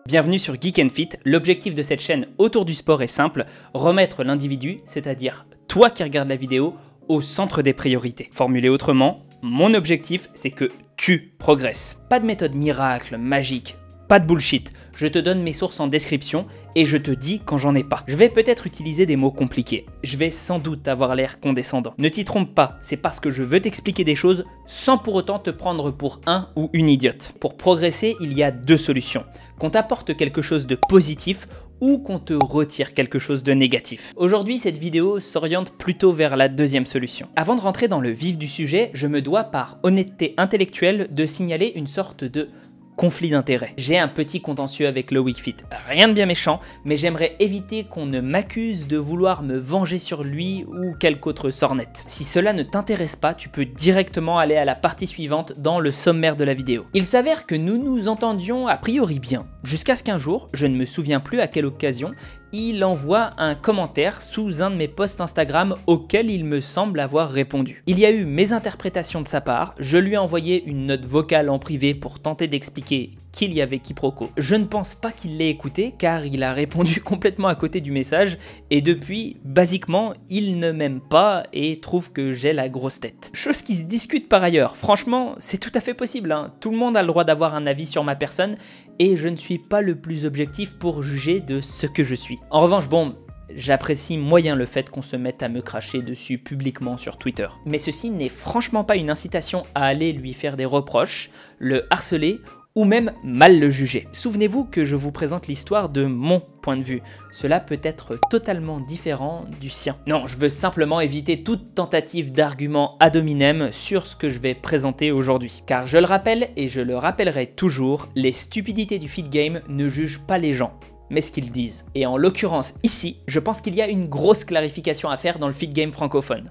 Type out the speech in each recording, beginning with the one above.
Bienvenue sur Geek & Fit, l'objectif de cette chaîne autour du sport est simple, remettre l'individu, c'est-à-dire toi qui regardes la vidéo, au centre des priorités. Formulé autrement, mon objectif c'est que tu progresses. Pas de méthode miracle, magique, pas de bullshit, je te donne mes sources en description et je te dis quand j'en ai pas. Je vais peut-être utiliser des mots compliqués, je vais sans doute avoir l'air condescendant. Ne t'y trompe pas, c'est parce que je veux t'expliquer des choses sans pour autant te prendre pour un ou une idiote. Pour progresser, il y a deux solutions. Qu'on t'apporte quelque chose de positif ou qu'on te retire quelque chose de négatif. Aujourd'hui, cette vidéo s'oriente plutôt vers la deuxième solution. Avant de rentrer dans le vif du sujet, je me dois par honnêteté intellectuelle de signaler une sorte de conflit d'intérêts. J'ai un petit contentieux avec Loïc. Rien de bien méchant, mais j'aimerais éviter qu'on ne m'accuse de vouloir me venger sur lui ou quelque autre sornette. Si cela ne t'intéresse pas, tu peux directement aller à la partie suivante dans le sommaire de la vidéo. Il s'avère que nous nous entendions a priori bien, jusqu'à ce qu'un jour, je ne me souviens plus à quelle occasion, il envoie un commentaire sous un de mes posts Instagram auquel il me semble avoir répondu. Il y a eu mes interprétations de sa part, je lui ai envoyé une note vocale en privé pour tenter d'expliquer qu'il y avait quiproquo. Je ne pense pas qu'il l'ait écouté car il a répondu complètement à côté du message et depuis, basiquement, il ne m'aime pas et trouve que j'ai la grosse tête. Chose qui se discute par ailleurs, franchement, c'est tout à fait possible, hein. Tout le monde a le droit d'avoir un avis sur ma personne et je ne suis pas le plus objectif pour juger de ce que je suis. En revanche, bon, j'apprécie moyen le fait qu'on se mette à me cracher dessus publiquement sur Twitter. Mais ceci n'est franchement pas une incitation à aller lui faire des reproches, le harceler ou même mal le juger. Souvenez-vous que je vous présente l'histoire de mon point de vue. Cela peut être totalement différent du sien. Non, je veux simplement éviter toute tentative d'argument ad hominem sur ce que je vais présenter aujourd'hui. Car je le rappelle et je le rappellerai toujours, les stupidités du feed game ne jugent pas les gens, mais ce qu'ils disent. Et en l'occurrence ici, je pense qu'il y a une grosse clarification à faire dans le feed game francophone.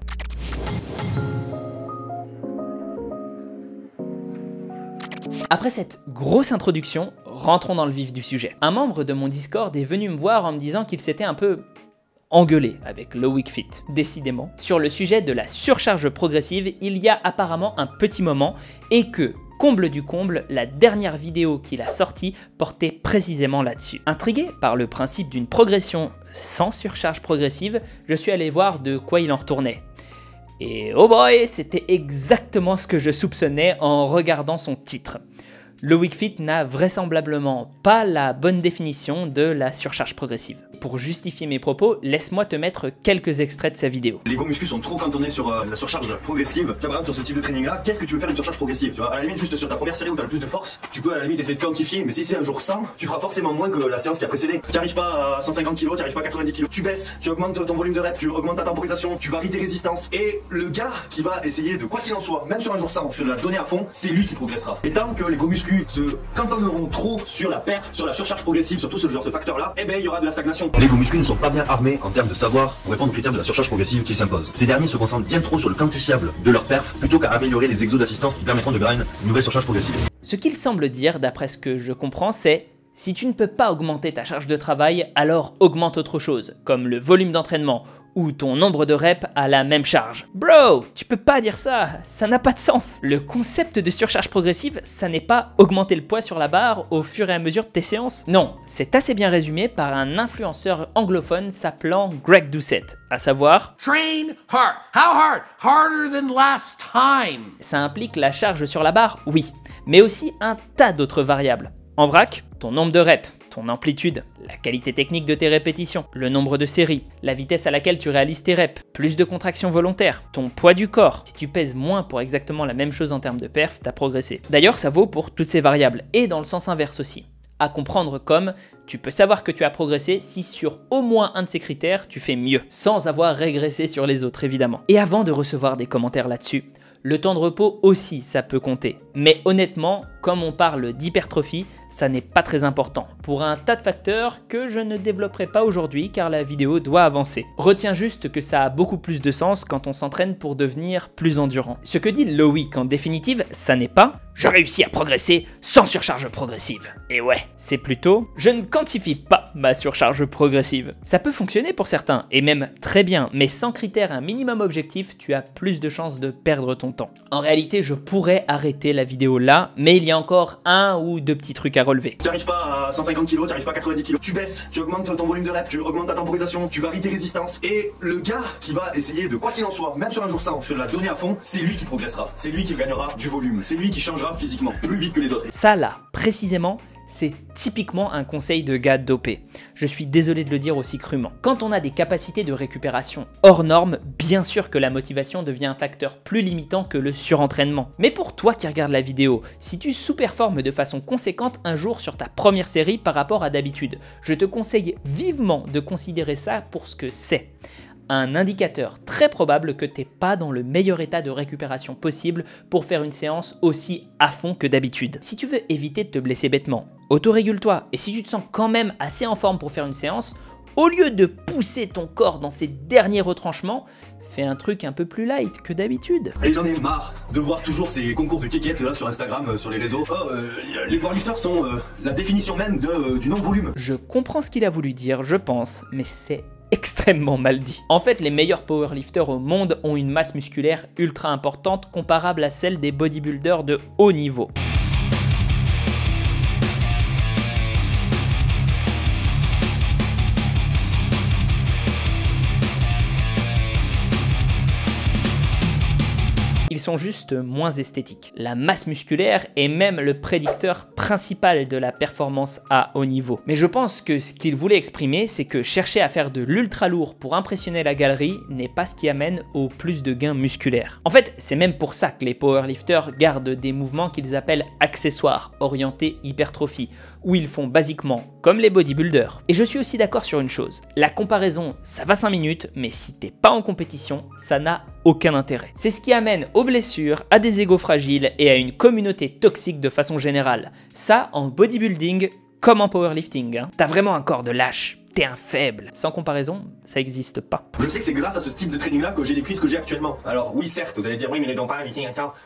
Après cette grosse introduction, rentrons dans le vif du sujet. Un membre de mon Discord est venu me voir en me disant qu'il s'était un peu engueulé avec Loïc, décidément. Sur le sujet de la surcharge progressive, il y a apparemment un petit moment et que, comble du comble, la dernière vidéo qu'il a sortie portait précisément là-dessus. Intrigué par le principe d'une progression sans surcharge progressive, je suis allé voir de quoi il en retournait. Et oh boy, c'était exactement ce que je soupçonnais en regardant son titre. Loïc n'a vraisemblablement pas la bonne définition de la surcharge progressive. Pour justifier mes propos, laisse-moi te mettre quelques extraits de sa vidéo. Les gros muscles sont trop cantonnés sur la surcharge progressive. Tu vois, par exemple, sur ce type de training là, qu'est-ce que tu veux faire une surcharge progressive? Tu vois, à la limite, juste sur ta première série où tu as le plus de force, tu peux à la limite essayer de quantifier, mais si c'est un jour 100, tu feras forcément moins que la séance qui a précédé. Tu n'arrives pas à 150 kg, tu n'arrives pas à 90 kg. Tu baisses, tu augmentes ton volume de reps, tu augmentes ta temporisation, tu varies tes résistances. Et le gars qui va essayer de quoi qu'il en soit, même sur un jour 100, se la donner à fond, c'est lui qui progressera. Et tant que les gros muscles se cantonneront trop sur la perf, sur la surcharge progressive, sur tout ce facteur là, eh ben il y aura de la stagnation. Les gros muscles ne sont pas bien armés en termes de savoir pour répondre aux critères de la surcharge progressive qui s'impose. Ces derniers se concentrent bien trop sur le quantifiable de leur perf plutôt qu'à améliorer les exos d'assistance qui permettront de grind une nouvelle surcharge progressive. Ce qu'il semble dire, d'après ce que je comprends, c'est si tu ne peux pas augmenter ta charge de travail, alors augmente autre chose, comme le volume d'entraînement ou ton nombre de reps à la même charge. Bro, tu peux pas dire ça, ça n'a pas de sens. Le concept de surcharge progressive, ça n'est pas augmenter le poids sur la barre au fur et à mesure de tes séances. Non, c'est assez bien résumé par un influenceur anglophone s'appelant Greg Doucette, à savoir Train hard. How hard? Harder than last time. Ça implique la charge sur la barre, oui, mais aussi un tas d'autres variables. En vrac, ton nombre de reps, ton amplitude, la qualité technique de tes répétitions, le nombre de séries, la vitesse à laquelle tu réalises tes reps, plus de contractions volontaires, ton poids du corps. Si tu pèses moins pour exactement la même chose en termes de perf, t'as progressé. D'ailleurs, ça vaut pour toutes ces variables, et dans le sens inverse aussi. À comprendre comme, tu peux savoir que tu as progressé si sur au moins un de ces critères, tu fais mieux, sans avoir régressé sur les autres évidemment. Et avant de recevoir des commentaires là-dessus, le temps de repos aussi, ça peut compter. Mais honnêtement, comme on parle d'hypertrophie, ça n'est pas très important, pour un tas de facteurs que je ne développerai pas aujourd'hui car la vidéo doit avancer. Retiens juste que ça a beaucoup plus de sens quand on s'entraîne pour devenir plus endurant. Ce que dit Loïc en définitive, ça n'est pas « je réussis à progresser sans surcharge progressive ». Et ouais, c'est plutôt « je ne quantifie pas ma surcharge progressive. Ça peut fonctionner pour certains, et même très bien, mais sans critère un minimum objectif, tu as plus de chances de perdre ton temps. En réalité, je pourrais arrêter la vidéo là, mais il y a encore un ou deux petits trucs à relever. Tu n'arrives pas à 150 kg, tu n'arrives pas à 90 kg. Tu baisses, tu augmentes ton volume de rep, tu augmentes ta temporisation, tu varies tes résistances. Et le gars qui va essayer de, quoi qu'il en soit, même sur un jour 100, se la donner à fond, c'est lui qui progressera. C'est lui qui gagnera du volume. C'est lui qui changera physiquement plus vite que les autres. Ça là, précisément, c'est typiquement un conseil de gars dopé. Je suis désolé de le dire aussi crûment. Quand on a des capacités de récupération hors normes, bien sûr que la motivation devient un facteur plus limitant que le surentraînement. Mais pour toi qui regardes la vidéo, si tu sous-performes de façon conséquente un jour sur ta première série par rapport à d'habitude, je te conseille vivement de considérer ça pour ce que c'est. Un indicateur très probable que t'es pas dans le meilleur état de récupération possible pour faire une séance aussi à fond que d'habitude. Si tu veux éviter de te blesser bêtement, autorégule-toi, et si tu te sens quand même assez en forme pour faire une séance, au lieu de pousser ton corps dans ses derniers retranchements, fais un truc un peu plus light que d'habitude. Et j'en ai marre de voir toujours ces concours de kékettes là sur Instagram, sur les réseaux. Les powerlifters sont la définition même du non-volume. Je comprends ce qu'il a voulu dire, je pense, mais c'est extrêmement mal dit. En fait, les meilleurs powerlifters au monde ont une masse musculaire ultra importante comparable à celle des bodybuilders de haut niveau. Ils sont juste moins esthétiques. La masse musculaire est même le prédicteur principal de la performance à haut niveau. Mais je pense que ce qu'il voulait exprimer, c'est que chercher à faire de l'ultra lourd pour impressionner la galerie n'est pas ce qui amène au plus de gains musculaires. En fait, c'est même pour ça que les powerlifters gardent des mouvements qu'ils appellent accessoires, orientés hypertrophie, où ils font basiquement comme les bodybuilders. Et je suis aussi d'accord sur une chose, la comparaison, ça va 5 minutes, mais si t'es pas en compétition, ça n'a aucun intérêt. C'est ce qui amène aux blessures, à des égos fragiles et à une communauté toxique de façon générale. Ça, en bodybuilding comme en powerlifting, hein. T'as vraiment un corps de lâche. T'es un faible. Sans comparaison, ça existe pas. Je sais que c'est grâce à ce type de training là que j'ai les cuisses que j'ai actuellement. Alors oui certes, vous allez dire oui mais les dents pas,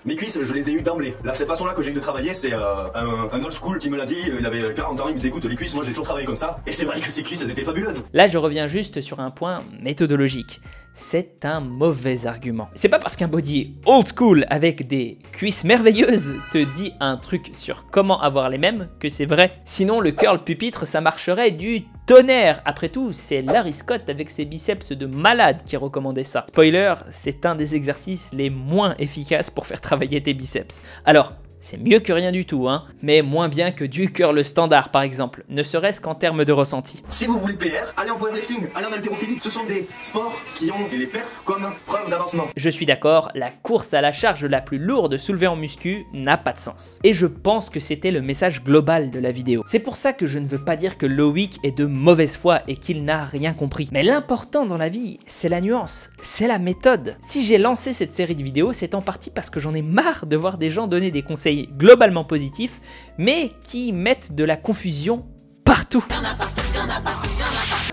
mes cuisses je les ai eues d'emblée. Là cette façon là que j'ai eu de travailler, c'est un old school qui me l'a dit, il avait 40 ans, il me disait écoute les cuisses, moi j'ai toujours travaillé comme ça. Et c'est vrai que ces cuisses elles étaient fabuleuses. Là je reviens juste sur un point méthodologique. C'est un mauvais argument. C'est pas parce qu'un body old school avec des cuisses merveilleuses te dit un truc sur comment avoir les mêmes que c'est vrai. Sinon le curl pupitre ça marcherait du tonnerre. Après tout, c'est Larry Scott avec ses biceps de malade qui recommandait ça. Spoiler, c'est un des exercices les moins efficaces pour faire travailler tes biceps. Alors, c'est mieux que rien du tout, hein, mais moins bien que du curl standard par exemple, ne serait-ce qu'en termes de ressenti. Si vous voulez PR, allez en powerlifting, allez en haltérophilie, ce sont des sports qui ont les perfs comme preuve d'avancement. Je suis d'accord, la course à la charge la plus lourde soulevée en muscu n'a pas de sens. Et je pense que c'était le message global de la vidéo. C'est pour ça que je ne veux pas dire que Loïc est de mauvaise foi et qu'il n'a rien compris. Mais l'important dans la vie, c'est la nuance, c'est la méthode. Si j'ai lancé cette série de vidéos, c'est en partie parce que j'en ai marre de voir des gens donner des conseils globalement positifs, mais qui mettent de la confusion partout.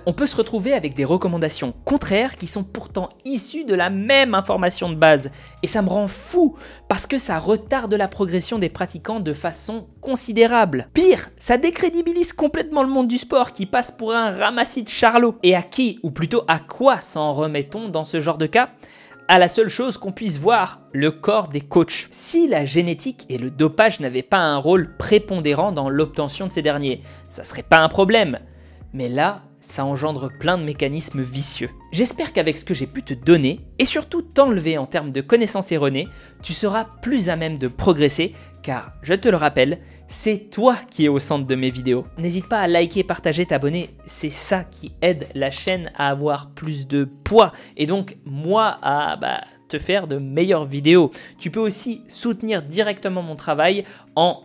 On peut se retrouver avec des recommandations contraires qui sont pourtant issues de la même information de base. Et ça me rend fou, parce que ça retarde la progression des pratiquants de façon considérable. Pire, ça décrédibilise complètement le monde du sport qui passe pour un ramassis de charlots. Et à qui, ou plutôt à quoi s'en remet-on dans ce genre de cas ? À la seule chose qu'on puisse voir, le corps des coachs. Si la génétique et le dopage n'avaient pas un rôle prépondérant dans l'obtention de ces derniers, ça serait pas un problème. Mais là, ça engendre plein de mécanismes vicieux. J'espère qu'avec ce que j'ai pu te donner, et surtout t'enlever en termes de connaissances erronées, tu seras plus à même de progresser, car, je te le rappelle, c'est toi qui es au centre de mes vidéos. N'hésite pas à liker, partager, t'abonner, c'est ça qui aide la chaîne à avoir plus de poids, et donc moi à te faire de meilleures vidéos. Tu peux aussi soutenir directement mon travail en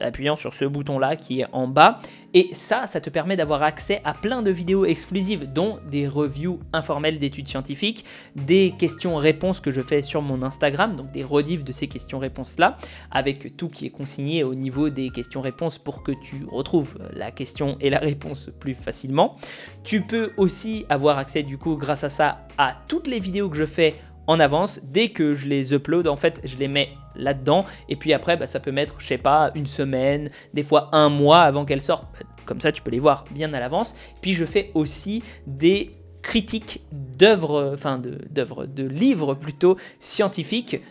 appuyant sur ce bouton là qui est en bas, et ça te permet d'avoir accès à plein de vidéos exclusives, dont des reviews informelles d'études scientifiques, des questions-réponses que je fais sur mon Instagram, donc des rediffs de ces questions-réponses là, avec tout qui est consigné au niveau des questions-réponses pour que tu retrouves la question et la réponse plus facilement. Tu peux aussi avoir accès du coup grâce à ça à toutes les vidéos que je fais en avance. Dès que je les upload, en fait, je les mets là-dedans. Et puis après, ça peut mettre, je sais pas, une semaine, des fois un mois avant qu'elles sortent. comme ça tu peux les voir bien à l'avance. Puis je fais aussi des critiques d'œuvres, enfin de livres plutôt scientifiques,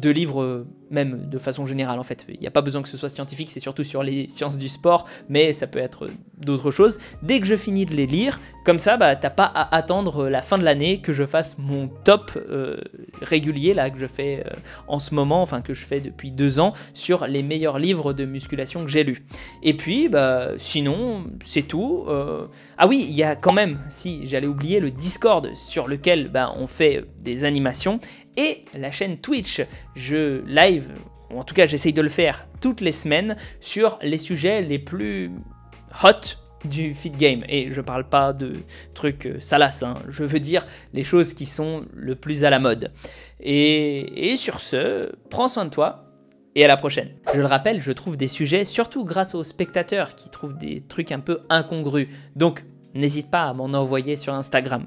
de livres même de façon générale en fait. Il n'y a pas besoin que ce soit scientifique, c'est surtout sur les sciences du sport, mais ça peut être d'autres choses. Dès que je finis de les lire, comme ça, bah, t'as pas à attendre la fin de l'année que je fasse mon top régulier là que je fais en ce moment, enfin que je fais depuis 2 ans, sur les meilleurs livres de musculation que j'ai lus. Et puis, bah, sinon, c'est tout. Ah oui, il y a quand même, si j'allais oublier, le Discord sur lequel bah, on fait des animations, et la chaîne Twitch. Je live, ou en tout cas j'essaye de le faire toutes les semaines, sur les sujets les plus hot du fit game. Et je parle pas de trucs salaces, hein. Je veux dire les choses qui sont le plus à la mode. Et sur ce, prends soin de toi. Et à la prochaine. Je le rappelle, je trouve des sujets, surtout grâce aux spectateurs qui trouvent des trucs un peu incongrus. Donc, n'hésite pas à m'en envoyer sur Instagram.